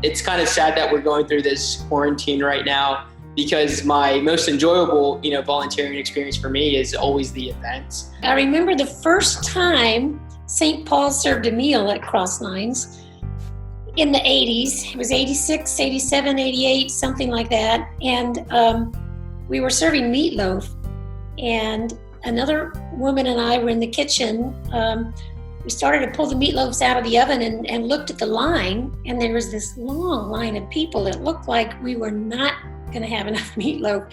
It's kind of sad that we're going through this quarantine right now, because my most enjoyable, volunteering experience for me is always the events. I remember the first time St. Paul served a meal at Crosslines in the 80s. It was 86, 87, 88, something like that. And we were serving meatloaf. And another woman and I were in the kitchen. We started to pull the meatloaves out of the oven and looked at the line. And there was this long line of people that looked like we were not going to have enough meatloaf.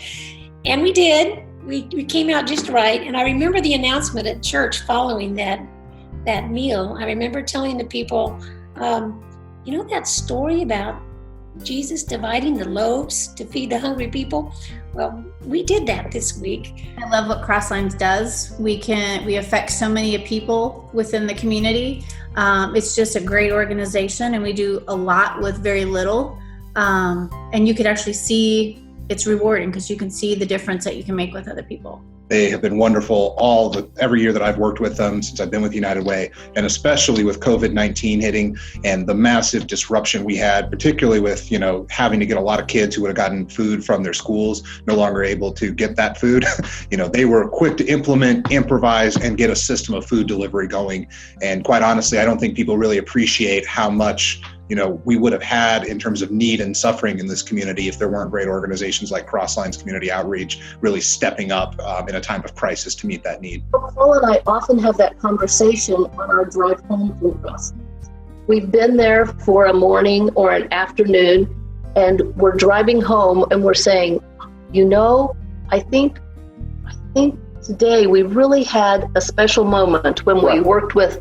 And we did. We came out just right. And I remember the announcement at church following that meal. I remember telling the people, that story about Jesus dividing the loaves to feed the hungry people? Well, we did that this week. I love what Crosslines does. We affect so many people within the community. It's just a great organization, and we do a lot with very little. And you can actually see it's rewarding because you can see the difference that you can make with other people. They have been wonderful every year that I've worked with them since I've been with United Way, and especially with COVID-19 hitting and the massive disruption we had, particularly with, having to get a lot of kids who would have gotten food from their schools, no longer able to get that food. They were quick to implement, improvise, and get a system of food delivery going. And quite honestly, I don't think people really appreciate how much we would have had in terms of need and suffering in this community if there weren't great organizations like Crosslines Community Outreach really stepping up in a time of crisis to meet that need. Paul and I often have that conversation on our drive home from Crosslines. We've been there for a morning or an afternoon, and we're driving home and we're saying, I think today we really had a special moment when we worked with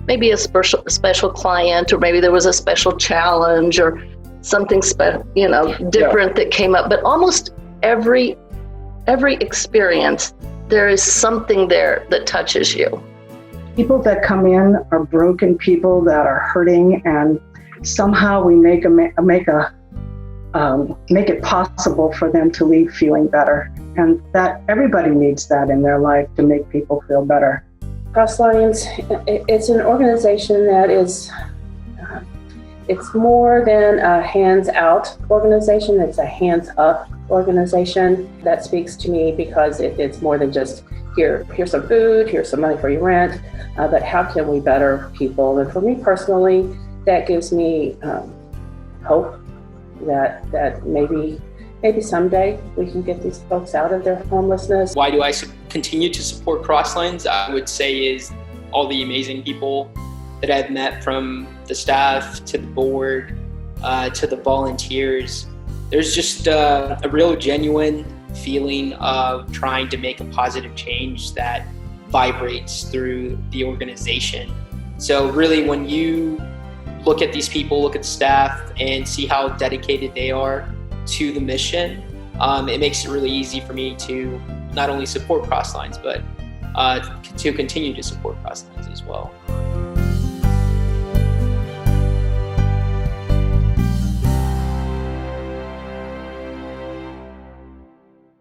maybe a special client, or maybe there was a special challenge or something different that came up. But almost every experience, there is something there that touches you. People that come in are broken people that are hurting, and somehow we make it possible for them to leave feeling better. And that everybody needs that in their life to make people feel better. Crosslines, it's an organization that is, it's more than a hands-out organization, it's a hands-up organization. That speaks to me because it's more than just, here's some food, here's some money for your rent, but how can we better people? And for me personally, that gives me hope that maybe someday we can get these folks out of their homelessness. Why do I continue to support Crosslines? I would say is all the amazing people that I've met, from the staff to the board to the volunteers. There's just a real genuine feeling of trying to make a positive change that vibrates through the organization. So really, when you look at these people, look at the staff, and see how dedicated they are to the mission, it makes it really easy for me to not only support Crosslines, but to continue to support Crosslines as well.